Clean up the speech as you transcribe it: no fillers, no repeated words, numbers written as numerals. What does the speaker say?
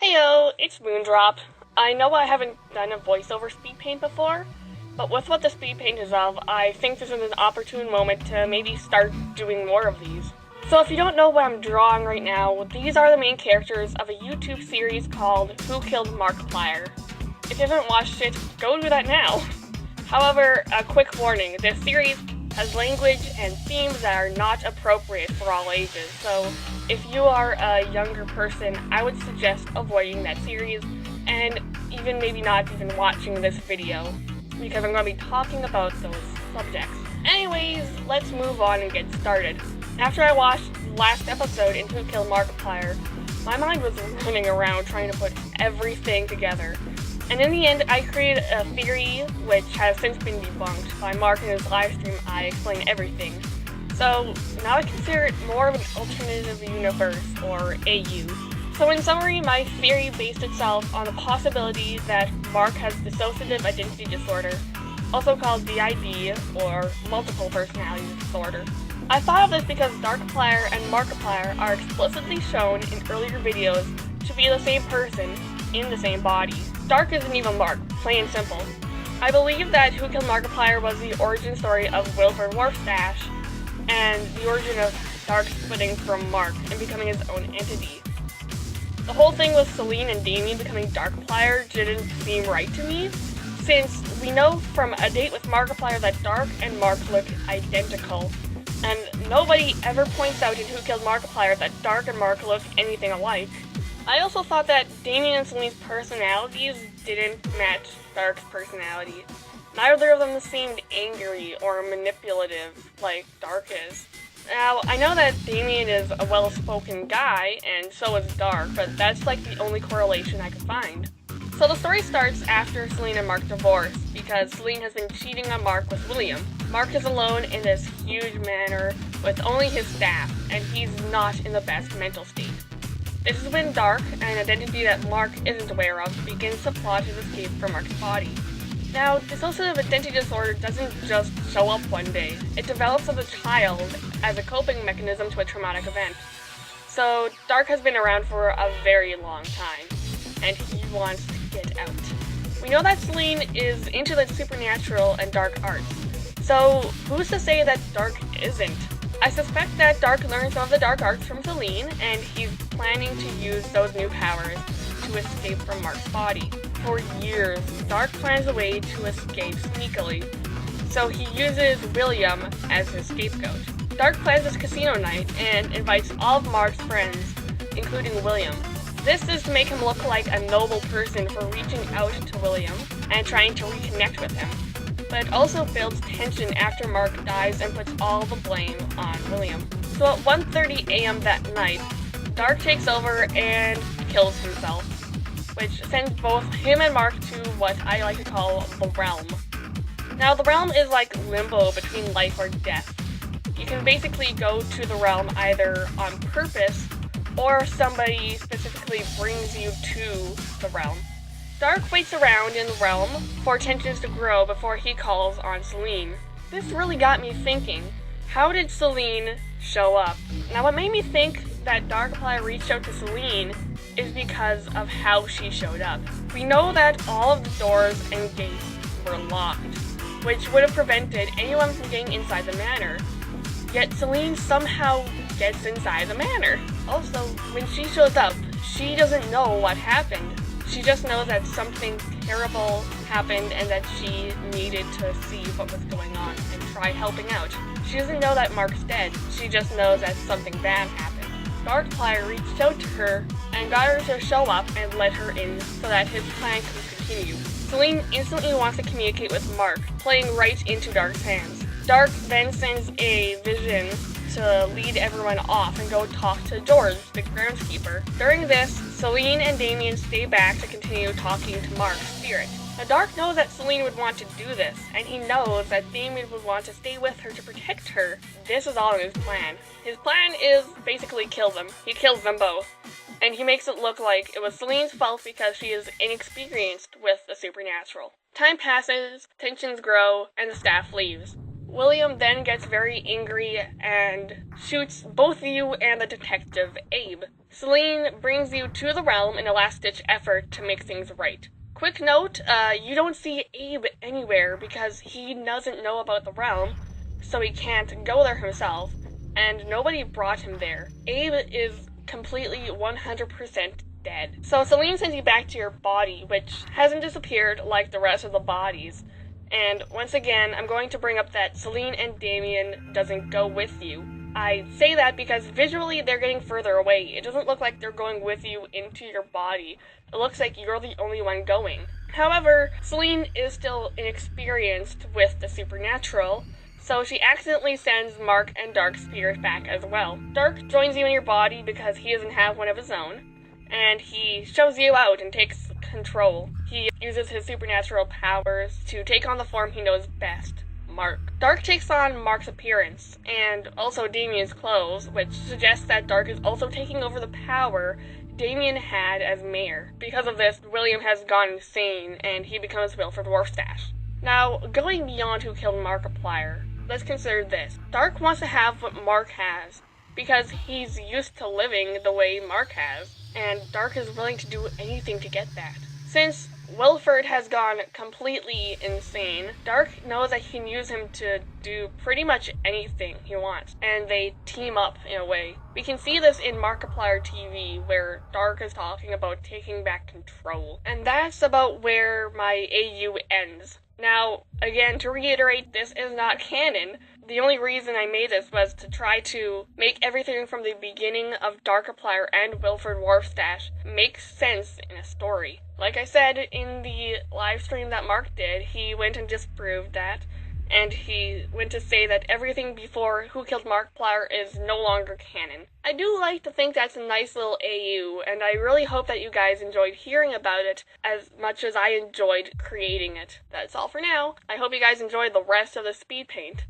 Heyo, it's Moondrop. I know I haven't done a voiceover Speedpaint before, but with what the Speedpaint is of, I think this is an opportune moment to maybe start doing more of these. So if you don't know what I'm drawing right now, these are the main characters of a YouTube series called Who Killed Markiplier. If you haven't watched it, go do that now. However, a quick warning, this series has language and themes that are not appropriate for all ages, so if you are a younger person, I would suggest avoiding that series and even maybe not even watching this video, because I'm going to be talking about those subjects. Anyways, let's move on and get started. After I watched the last episode in Who Killed Markiplier, my mind was running around trying to put everything together. And in the end, I created a theory which has since been debunked by Mark in his livestream I Explain Everything. So now I consider it more of an alternative universe, or AU. So in summary, my theory based itself on the possibility that Mark has dissociative identity disorder, also called DID, or multiple personality disorder. I thought of this because Darkiplier and Markiplier are explicitly shown in earlier videos to be the same person in the same body. Dark isn't even Mark, plain and simple. I believe that Who Killed Markiplier was the origin story of Wilbur Warfstache, and the origin of Dark splitting from Mark and becoming his own entity. The whole thing with Celine and Damien becoming Darkiplier didn't seem right to me, since we know from A Date with Markiplier that Dark and Mark look identical, and nobody ever points out in Who Killed Markiplier that Dark and Mark look anything alike. I also thought that Damien and Celine's personalities didn't match Dark's personality. Neither of them seemed angry or manipulative like Dark is. Now, I know that Damien is a well-spoken guy, and so is Dark, but that's like the only correlation I could find. So the story starts after Celine and Mark divorce, because Celine has been cheating on Mark with William. Mark is alone in this huge manor with only his staff, and he's not in the best mental state. This is when Dark, an identity that Mark isn't aware of, begins to plot his escape from Mark's body. Now, dissociative identity disorder doesn't just show up one day. It develops as a child as a coping mechanism to a traumatic event. So, Dark has been around for a very long time, and he wants to get out. We know that Celine is into the supernatural and dark arts, so who's to say that Dark isn't? I suspect that Dark learned some of the dark arts from Celine, and he's planning to use those new powers to escape from Mark's body. For years, Dark plans a way to escape sneakily, so he uses William as his scapegoat. Dark plans this casino night and invites all of Mark's friends, including William. This is to make him look like a noble person for reaching out to William and trying to reconnect with him. But it also builds tension after Mark dies and puts all the blame on William. So at 1:30 a.m. that night, Dark takes over and kills himself, which sends both him and Mark to what I like to call the realm. Now, the realm is like limbo between life or death. You can basically go to the realm either on purpose, or somebody specifically brings you to the realm. Dark waits around in the realm for tensions to grow before he calls on Celine. This really got me thinking, how did Celine show up? Now, what made me think that Darkiplier reached out to Celine is because of how she showed up. We know that all of the doors and gates were locked, which would have prevented anyone from getting inside the manor. Yet Celine somehow gets inside the manor. Also, when she shows up, she doesn't know what happened. She just knows that something terrible happened and that she needed to see what was going on and try helping out. She doesn't know that Mark's dead. She just knows that something bad happened. Darkiplier reached out to her and got her to show up and let her in so that his plan could continue. Celine instantly wants to communicate with Mark, playing right into Dark's hands. Dark then sends a vision to lead everyone off and go talk to George, the groundskeeper. During this, Celine and Damien stay back to continue talking to Mark's spirit. Now, Dark knows that Celine would want to do this, and he knows that Damien would want to stay with her to protect her. This is all in his plan. His plan is basically kill them. He kills them both. And he makes it look like it was Celine's fault because she is inexperienced with the supernatural. Time passes, tensions grow, and the staff leaves. William then gets very angry and shoots both you and the detective, Abe. Celine brings you to the realm in a last-ditch effort to make things right. Quick note, you don't see Abe anywhere because he doesn't know about the realm, so he can't go there himself, and nobody brought him there. Abe is completely 100% dead. So Celine sends you back to your body, which hasn't disappeared like the rest of the bodies. And once again, I'm going to bring up that Celine and Damien doesn't go with you. I say that because visually they're getting further away. It doesn't look like they're going with you into your body. It looks like you're the only one going. However, Celine is still inexperienced with the supernatural, so she accidentally sends Mark and Dark's spirit back as well. Dark joins you in your body because he doesn't have one of his own, and he shows you out and takes control. He uses his supernatural powers to take on the form he knows best, Mark. Dark takes on Mark's appearance, and also Damien's clothes, which suggests that Dark is also taking over the power Damien had as mayor. Because of this, William has gone insane, and he becomes Wilfred Warfstache. Now, going beyond who killed Markiplier, let's consider this. Dark wants to have what Mark has, because he's used to living the way Mark has, and Dark is willing to do anything to get that. Since Wilfred has gone completely insane, Dark knows that he can use him to do pretty much anything he wants, and they team up in a way. We can see this in Markiplier TV, where Dark is talking about taking back control. And that's about where my AU ends. Now, again, to reiterate, this is not canon. The only reason I made this was to try to make everything from the beginning of Darkiplier and Wilfred Warfstache make sense in a story. Like I said in the live stream that Mark did, he went and disproved that, and he went to say that everything before Who Killed Markiplier is no longer canon. I do like to think that's a nice little AU, and I really hope that you guys enjoyed hearing about it as much as I enjoyed creating it. That's all for now. I hope you guys enjoyed the rest of the Speedpaint.